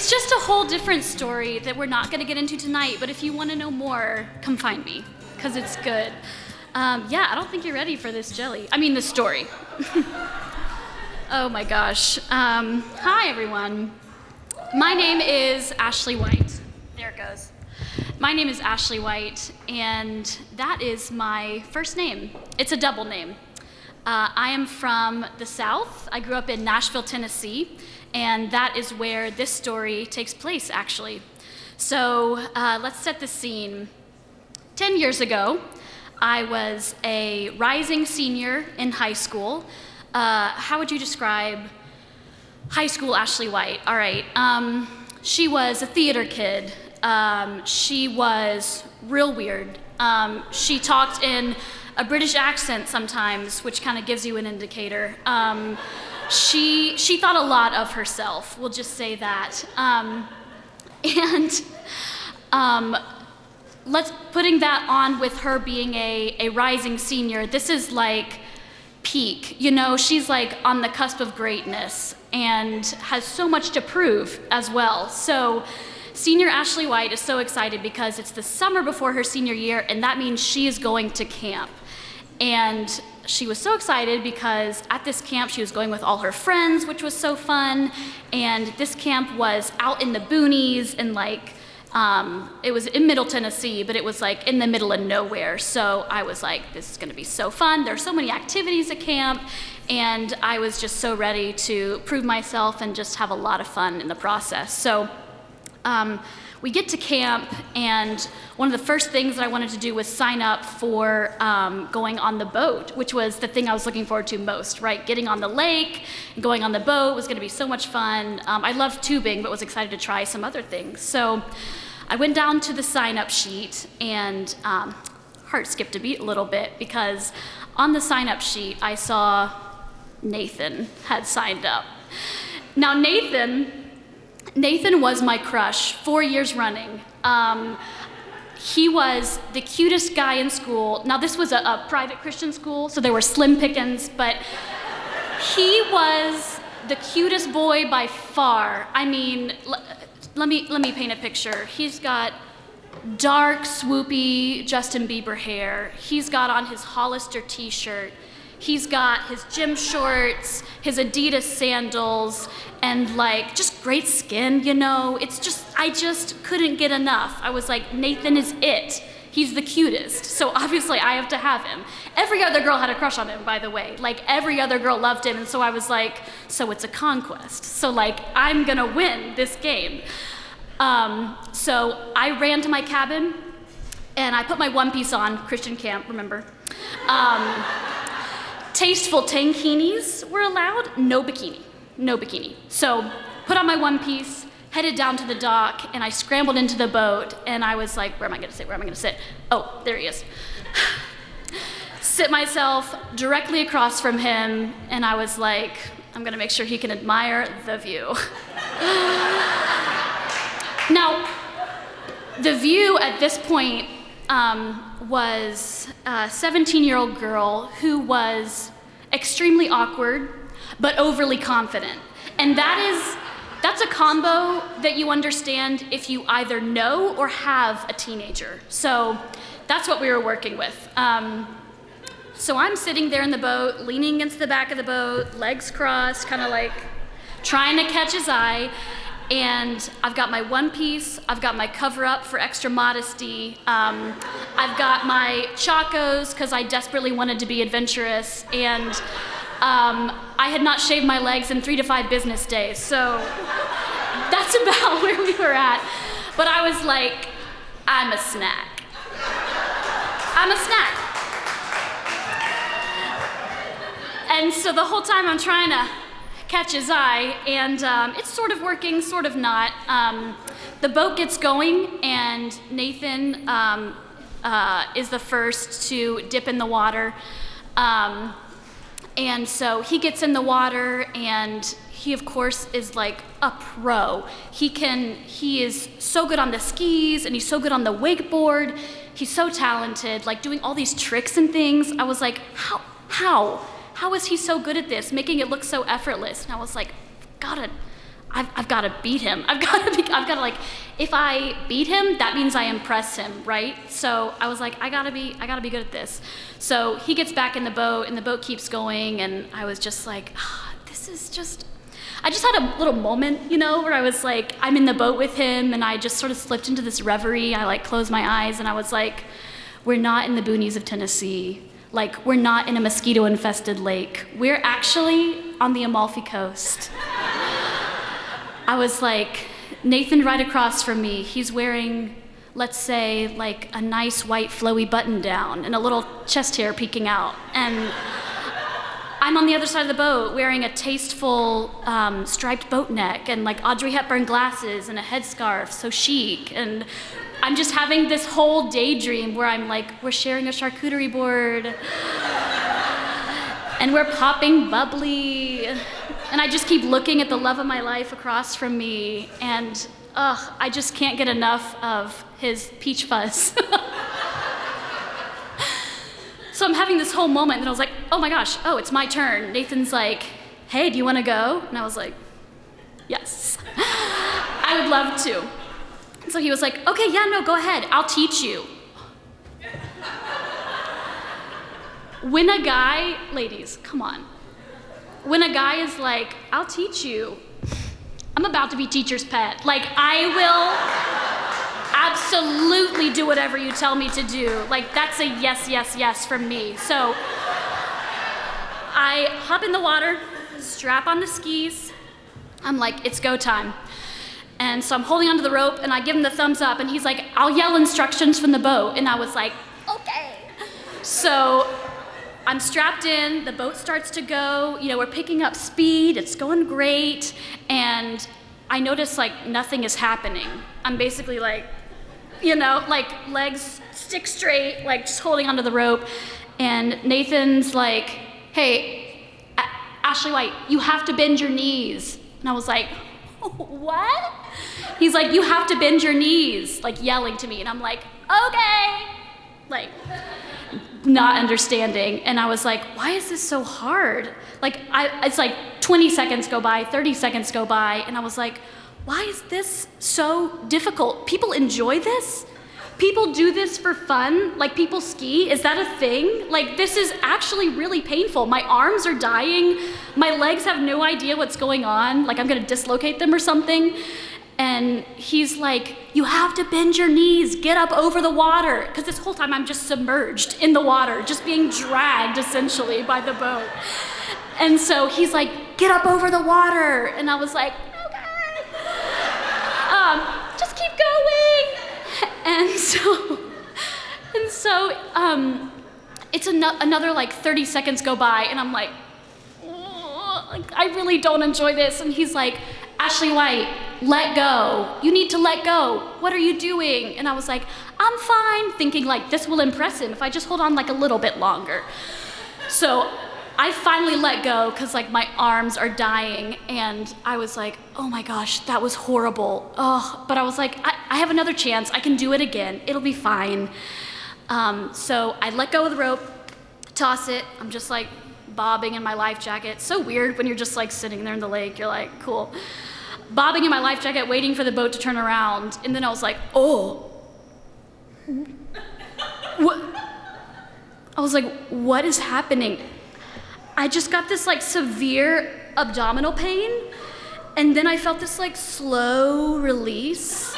It's just a whole different story that we're not going to get into tonight, but if you want to know more, come find me, because it's good. Yeah, I don't think you're ready for this jelly. I mean, this story. Oh my gosh. Hi, everyone. My name is Ashley White. There it goes. My name is Ashley White, and that is my first name. It's a double name. I am from the South. I grew up in Nashville, Tennessee, and that is where this story takes place, actually. So let's set the scene. 10 years ago, I was a rising senior in high school. How would you describe high school Ashley White? All right. She was a theater kid. She was real weird. She talked in a British accent sometimes, which kind of gives you an indicator. She thought a lot of herself, we'll just say that. Putting that on with her being a rising senior, this is like peak. You know, she's like on the cusp of greatness and has so much to prove as well. So senior Ashley White is so excited because it's the summer before her senior year, and that means she is going to camp. And she was so excited because at this camp she was going with all her friends, which was so fun. And this camp was out in the boonies and like, it was in Middle Tennessee, but it was like in the middle of nowhere. So I was like, this is gonna be so fun. There's so many activities at camp. And I was just so ready to prove myself and just have a lot of fun in the process. So we get to camp, and one of the first things that I wanted to do was sign up for going on the boat, which was the thing I was looking forward to most, right? Getting on the lake and going on the boat was gonna be so much fun. I loved tubing, but was excited to try some other things. So I went down to the sign-up sheet, and heart skipped a beat a little bit because on the sign-up sheet, I saw Nathan had signed up. Now Nathan was my crush 4 years running. He was the cutest guy in school. Now this was a private Christian school, so there were slim pickings, but he was the cutest boy by far. I mean, let me paint a picture. He's got dark, swoopy Justin Bieber hair. He's got on his Hollister t-shirt. He's got his gym shorts, his Adidas sandals, and like just great skin, you know? I just couldn't get enough. I was like, Nathan is it. He's the cutest, so obviously I have to have him. Every other girl had a crush on him, by the way. Like every other girl loved him, and so I was like, so it's a conquest. So like, I'm gonna win this game. So I ran to my cabin, and I put my one piece on, Christian camp, remember? Tasteful tankinis were allowed, no bikini. So put on my one piece, headed down to the dock, and I scrambled into the boat, and I was like, where am I gonna sit? Oh, there he is. Sit myself directly across from him, and I was like, I'm gonna make sure he can admire the view. Now, the view at this point was a 17-year-old girl who was extremely awkward, but overly confident. And that's a combo that you understand if you either know or have a teenager. So that's what we were working with. So I'm sitting there in the boat, leaning against the back of the boat, legs crossed, kind of like trying to catch his eye. And I've got my one piece, I've got my cover up for extra modesty, I've got my chacos because I desperately wanted to be adventurous, and I had not shaved my legs in 3 to 5 business days, so that's about where we were at. But I was like, I'm a snack. I'm a snack. And so the whole time I'm trying to catch his eye, and it's sort of working, sort of not. The boat gets going, and Nathan is the first to dip in the water. And so he gets in the water, and he of course is like a pro. He is so good on the skis, and he's so good on the wakeboard. He's so talented, like doing all these tricks and things. I was like, how is he so good at this, making it look so effortless? And I was like, I've got to beat him. I've got to like, if I beat him, that means I impress him, right? So I was like, I gotta be good at this. So he gets back in the boat, and the boat keeps going, and I was just like, I just had a little moment, where I was like, I'm in the boat with him, and I just sort of slipped into this reverie. I like closed my eyes, and I was like, we're not in the boonies of Tennessee. Like, we're not in a mosquito-infested lake. We're actually on the Amalfi Coast. I was like, Nathan right across from me, he's wearing, let's say, like a nice white flowy button down and a little chest hair peeking out. And I'm on the other side of the boat wearing a tasteful striped boat neck and like Audrey Hepburn glasses and a headscarf, so chic. And I'm just having this whole daydream where I'm like, we're sharing a charcuterie board and we're popping bubbly. And I just keep looking at the love of my life across from me, and I just can't get enough of his peach fuzz. So I'm having this whole moment, and I was like, oh my gosh, it's my turn. Nathan's like, hey, do you want to go? And I was like, yes, I would love to. And so he was like, okay, yeah, no, go ahead, I'll teach you. When a guy, ladies, come on. When a guy is like, I'll teach you, I'm about to be teacher's pet. Like, I will absolutely do whatever you tell me to do. Like, that's a yes, yes, yes from me. So I hop in the water, strap on the skis. I'm like, it's go time. And so I'm holding onto the rope, and I give him the thumbs up, and he's like, I'll yell instructions from the boat. And I was like, okay. So I'm strapped in, the boat starts to go, we're picking up speed, it's going great, and I notice like nothing is happening. I'm basically like, like legs stick straight, like just holding onto the rope, and Nathan's like, hey, Ashley White, you have to bend your knees. And I was like, what? He's like, you have to bend your knees, like yelling to me, and I'm like, okay, like, not understanding. And I was like, why is this so hard? Like, it's like 20 seconds go by, 30 seconds go by, and I was like, why is this so difficult? People enjoy this? People do this for fun? Like, people ski? Is that a thing? Like, this is actually really painful. My arms are dying. My legs have no idea what's going on. Like, I'm gonna dislocate them or something. And he's like, you have to bend your knees, get up over the water. Because this whole time I'm just submerged in the water, just being dragged essentially by the boat. And so he's like, get up over the water. And I was like, okay, just keep going. And so it's another like 30 seconds go by, and I'm like, I really don't enjoy this. And he's like, Ashley White, let go. You need to let go. What are you doing? And I was like, I'm fine, thinking like this will impress him if I just hold on like a little bit longer. So I finally let go because like my arms are dying, and I was like, oh my gosh, that was horrible. But I was like, I have another chance. I can do it again. It'll be fine. So I let go of the rope, toss it. I'm just like bobbing in my life jacket. So weird when you're just like sitting there in the lake. You're like, cool. Bobbing in my life jacket, waiting for the boat to turn around. And then I was like, oh. What? I was like, what is happening? I just got this like severe abdominal pain, and then I felt this like slow release.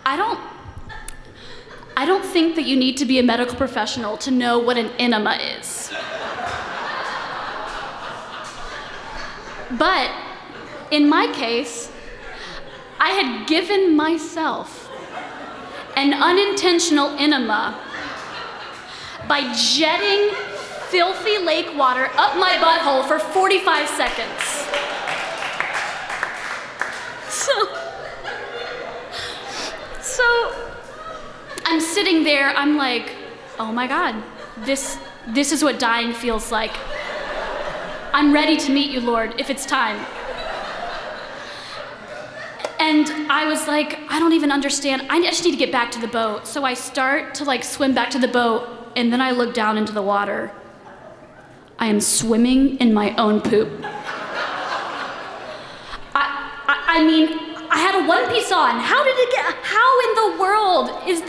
I don't think that you need to be a medical professional to know what an enema is. But in my case, I had given myself an unintentional enema by jetting filthy lake water up my butthole for 45 seconds. So I'm sitting there, I'm like, oh my God, this is what dying feels like. I'm ready to meet you, Lord, if it's time. And I was like, I don't even understand. I just need to get back to the boat. So I start to like swim back to the boat, and then I look down into the water. I am swimming in my own poop. I mean, I had a one piece on. How in the world is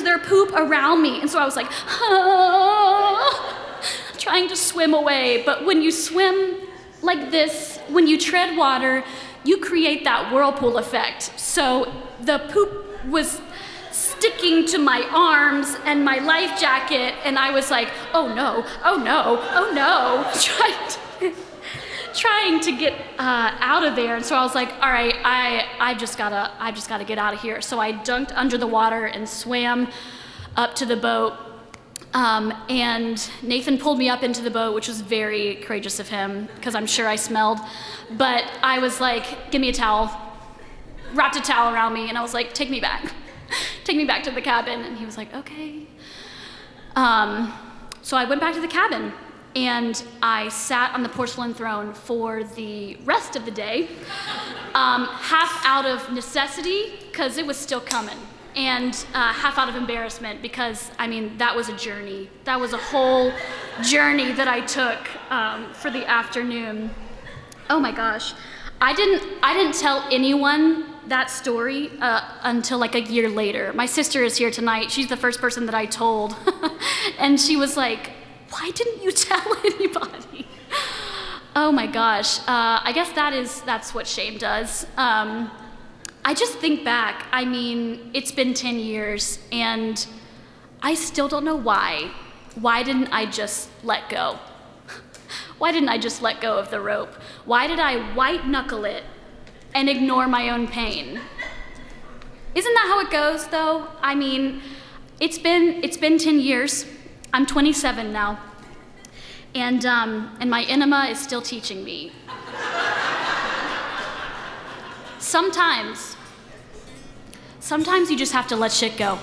there poop around me? And so I was like, trying to swim away. But when you swim like this, when you tread water, you create that whirlpool effect. So the poop was sticking to my arms and my life jacket, and I was like, oh no, trying to get out of there. And so I was like, all right, I just gotta get out of here. So I dunked under the water and swam up to the boat. And Nathan pulled me up into the boat, which was very courageous of him, because I'm sure I smelled. But I was like, give me a towel. Wrapped a towel around me, and I was like, take me back. Take me back to the cabin. And he was like, okay. So I went back to the cabin, and I sat on the porcelain throne for the rest of the day, half out of necessity, because it was still coming, and half out of embarrassment, because, I mean, that was a journey. That was a whole journey that I took for the afternoon. Oh my gosh. I didn't tell anyone that story until like a year later. My sister is here tonight. She's the first person that I told. And she was like, why didn't you tell anybody? Oh my gosh. I guess that's what shame does. I just think back, I mean, it's been 10 years, and I still don't know why. Why didn't I just let go? Why didn't I just let go of the rope? Why did I white knuckle it and ignore my own pain? Isn't that how it goes, though? I mean, it's been 10 years. I'm 27 now, and my enema is still teaching me. Sometimes you just have to let shit go.